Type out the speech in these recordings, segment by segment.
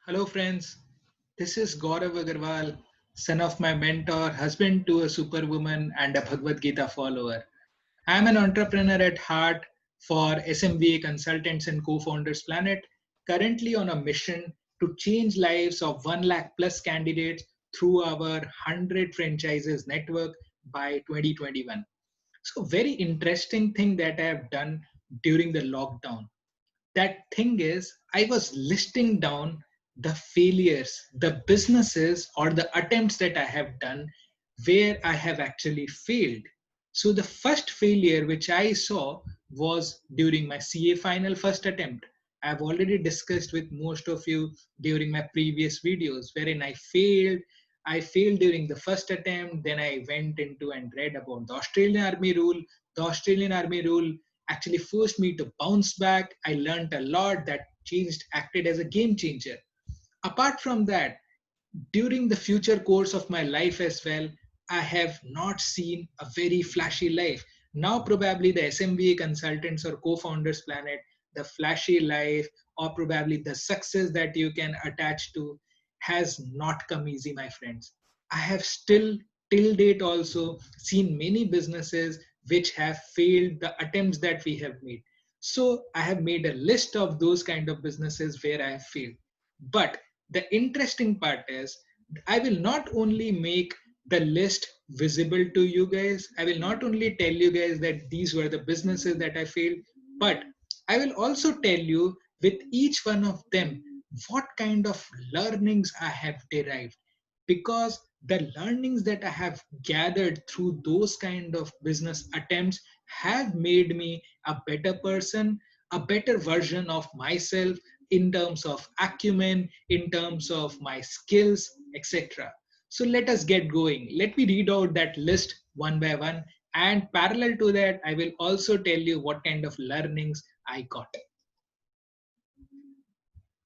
Hello, friends. This is Gaurav Agarwal, son of my mentor, husband to a superwoman, and a Bhagavad Gita follower. I am an entrepreneur at heart for SMVA Consultants and Co-Founders Planet, currently on a mission to change lives of 1 lakh plus candidates through our 100 franchises network by 2021. So, very interesting thing that I have done during the lockdown. That thing is, I was listing down the failures, the businesses, or the attempts that I have done where I have actually failed. So the first failure which I saw was during my CA final first attempt. I've already discussed with most of you during my previous videos wherein I failed during the first attempt. Then I went into and read about the Australian Army rule. The Australian Army rule actually forced me to bounce back. I learned a lot that acted as a game changer. Apart from that, during the future course of my life as well, I have not seen a very flashy life. Now, probably the SMVA consultants or co founders planet, the flashy life, or probably the success that you can attach to has not come easy, my friends. I have still, till date, also seen many businesses which have failed the attempts that we have made. So, I have made a list of those kind of businesses where I have failed. But the interesting part is, I will not only make the list visible to you guys, I will not only tell you guys that these were the businesses that I failed, but I will also tell you with each one of them what kind of learnings I have derived. Because the learnings that I have gathered through those kind of business attempts have made me a better person, a better version of myself in terms of acumen, in terms of my skills, etc. So let us get going. Let me read out that list one by one. And parallel to that, I will also tell you what kind of learnings I got.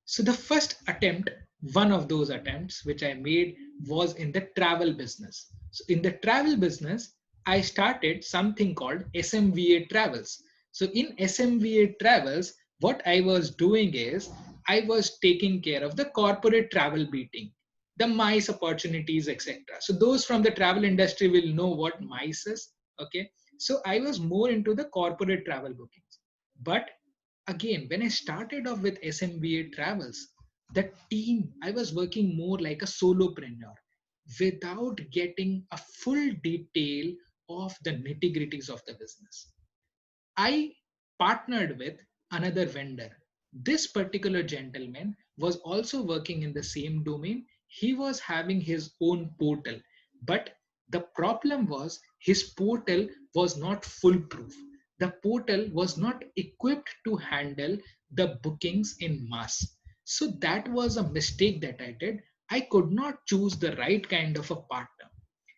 So the first attempt, one of those attempts which I made was in the travel business. So in the travel business, I started something called SMVA travels. So in SMVA travels, what I was doing is I was taking care of the corporate travel beating, the MICE opportunities, etc. So those from the travel industry will know what MICE is. Okay. So I was more into the corporate travel bookings. But again, when I started off with SMBA travels, the team, I was working more like a solopreneur without getting a full detail of the nitty gritties of the business. I partnered with another vendor. This particular gentleman was also working in the same domain. He was having his own portal, but the problem was his portal was not foolproof. The portal was not equipped to handle the bookings in mass. So that was a mistake that I did. I could not choose the right kind of a partner.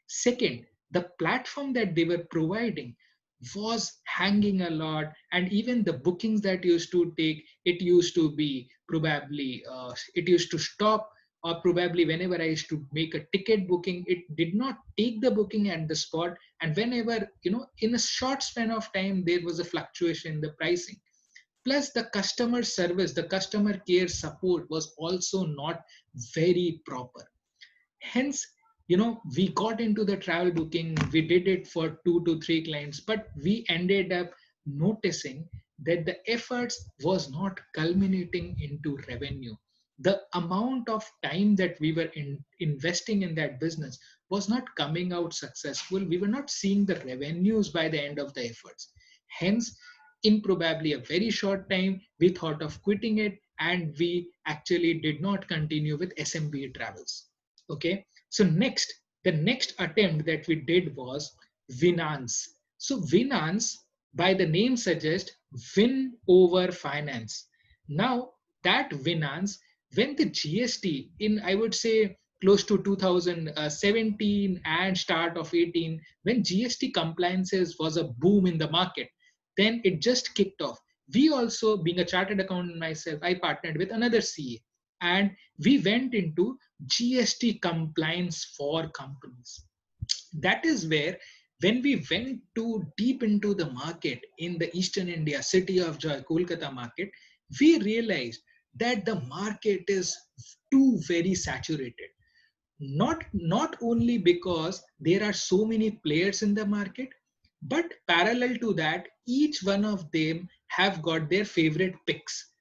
Second, the platform that they were providing was hanging a lot, and even the bookings that used to take, it used to be probably it used to stop, or probably whenever I used to make a ticket booking, it did not take the booking at the spot, and whenever, in a short span of time, there was a fluctuation in the pricing. Plus the customer service, the customer care support was also not very proper. Hence, we got into the travel booking, we did it for 2 to 3 clients, but we ended up noticing that the efforts was not culminating into revenue. The amount of time that we were investing in that business was not coming out successful. We were not seeing the revenues by the end of the efforts. Hence, in probably a very short time, we thought of quitting it, and we actually did not continue with SMB travels. Okay, so the next attempt that we did was Winance. So Winance, by the name suggests, win over finance. Now that Winance, when the GST in, I would say, close to 2017 and start of 18, when GST compliances was a boom in the market, then it just kicked off. We also, being a chartered accountant myself, I partnered with another CA, and we went into GST compliance for companies. That is where, when we went too deep into the market in the Eastern India, City of Joy, Kolkata market, we realized that the market is too very saturated. Not only because there are so many players in the market, but parallel to that, each one of them have got their favorite picks.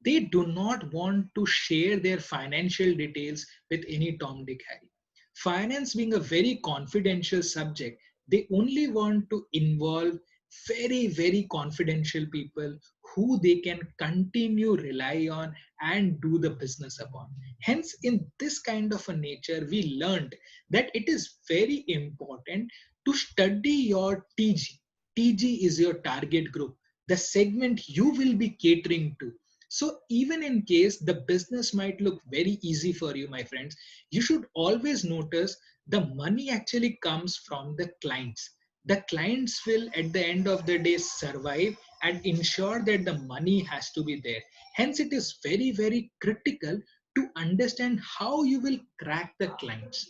They do not want to share their financial details with any Tom, Dick, Harry. Finance being a very confidential subject, they only want to involve very, very confidential people who they can continue rely on and do the business upon. Hence, in this kind of a nature, we learned that it is very important to study your TG. TG is your target group, the segment you will be catering to. So, even in case the business might look very easy for you, my friends, you should always notice the money actually comes from the clients. The clients will, at the end of the day, survive and ensure that the money has to be there. Hence, it is very, very critical to understand how you will crack the clients.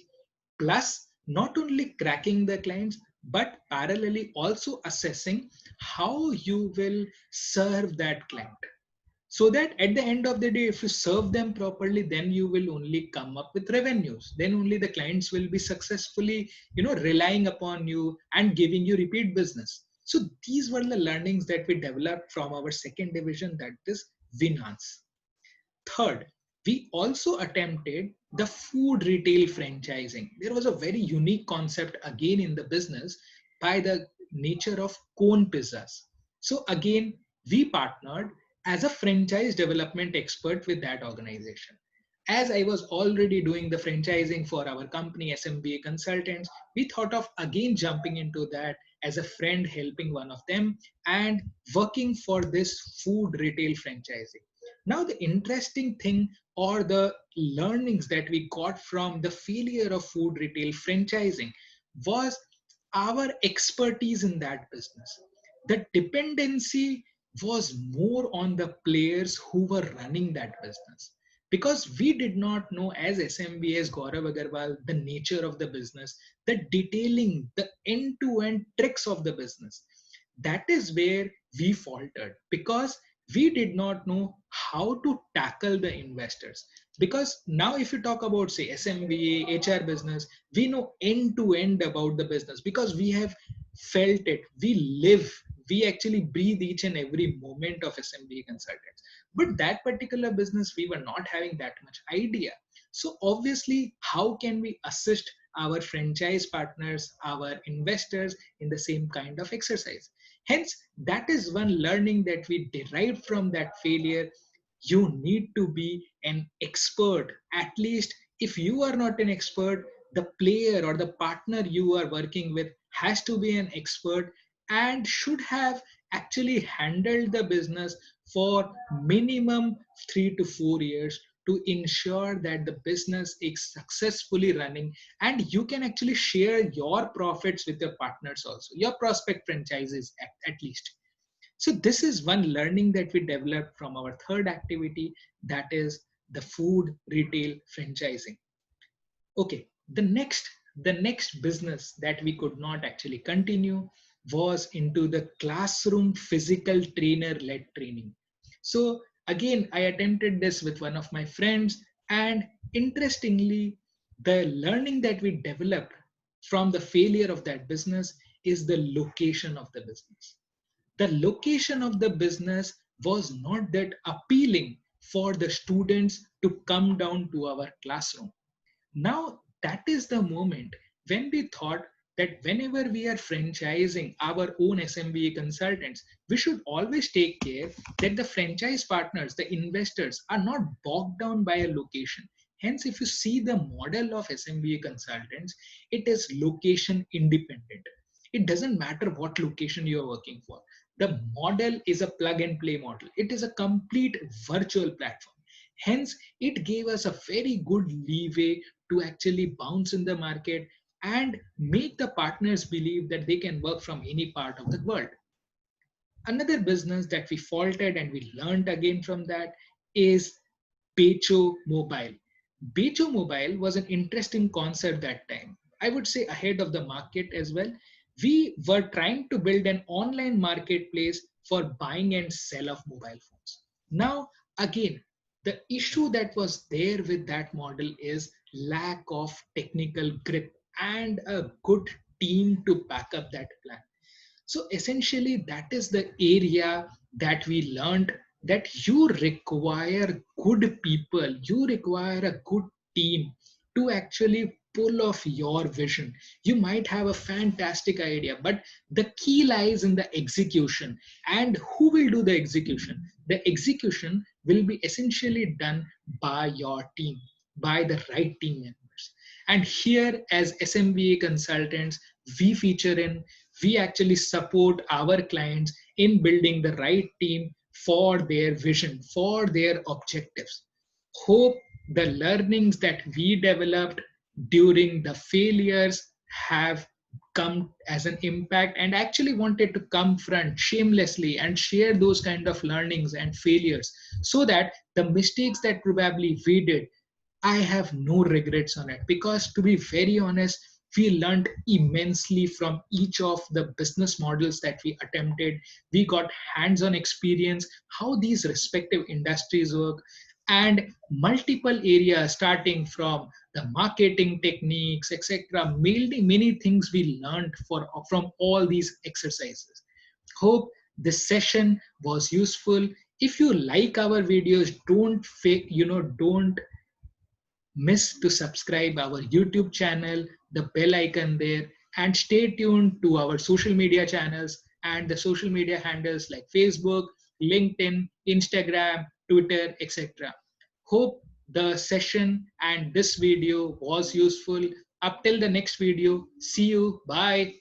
Plus, not only cracking the clients, but parallelly also assessing how you will serve that client, so that at the end of the day, if you serve them properly, then you will only come up with revenues. Then only the clients will be successfully, relying upon you and giving you repeat business. So these were the learnings that we developed from our second division, that is Winance. Third, we also attempted the food retail franchising. There was a very unique concept again in the business by the nature of cone pizzas. So again, we partnered as a franchise development expert with that organization. As I was already doing the franchising for our company, SMVA Consultants, we thought of again jumping into that as a friend, helping one of them and working for this food retail franchising. Now, the interesting thing or the learnings that we got from the failure of food retail franchising was our expertise in that business. The dependency was more on the players who were running that business, because we did not know as SMBs, Gaurav Agarwal, the nature of the business, the detailing, the end to end tricks of the business. That is where we faltered, because we did not know how to tackle the investors. Because now, if you talk about, say, SMBA, HR business, we know end to end about the business because we have felt it, we live, we actually breathe each and every moment of SMBA consultants. But that particular business, we were not having that much idea. So, obviously, how can we assist our franchise partners, our investors in the same kind of exercise? Hence, that is one learning that we derived from that failure. You need to be an expert. At least if you are not an expert, the player or the partner you are working with has to be an expert and should have actually handled the business for minimum 3 to 4 years to ensure that the business is successfully running, and you can actually share your profits with your partners also, your prospect franchises at least. So this is one learning that we developed from our third activity, that is the food retail franchising. Okay, the next business that we could not actually continue was into the classroom physical trainer led training. So again, I attempted this with one of my friends, and interestingly, the learning that we developed from the failure of that business is the location of the business. The location of the business was not that appealing for the students to come down to our classroom. Now, that is the moment when we thought that whenever we are franchising our own SMBA consultants, we should always take care that the franchise partners, the investors, are not bogged down by a location. Hence, if you see the model of SMBA consultants, it is location independent. It doesn't matter what location you are working for. The model is a plug and play model. It is a complete virtual platform. Hence, it gave us a very good leeway to actually bounce in the market and make the partners believe that they can work from any part of the world. Another business that we faltered and we learned again from that is Bechomobile. Bechomobile was an interesting concept that time. I would say ahead of the market as well. We were trying to build an online marketplace for buying and sell of mobile phones. Now, again, The issue that was there with that model is lack of technical grip and a good team to back up that plan. So essentially, that is the area that we learned, that you require good people, you require a good team to actually pull off your vision. You might have a fantastic idea, but the key lies in the execution. And who will do the execution? The execution will be essentially done by your team, by the right team members. And here, as SMVA consultants, we feature in, we actually support our clients in building the right team for their vision, for their objectives. Hope the learnings that we developed during the failures have come as an impact, and actually wanted to come front shamelessly and share those kind of learnings and failures, so that the mistakes that probably we did, I have no regrets on it, because to be very honest, we learned immensely from each of the business models that we attempted. We got hands on experience how these respective industries work, and multiple areas starting from the marketing techniques, etc. Many things we learned from all these exercises. Hope this session was useful. If you like our videos, don't miss to subscribe our YouTube channel, the bell icon there, and stay tuned to our social media channels and the social media handles like Facebook, LinkedIn, Instagram, Twitter, etc. Hope the session and this video was useful. Up till the next video, see you. Bye.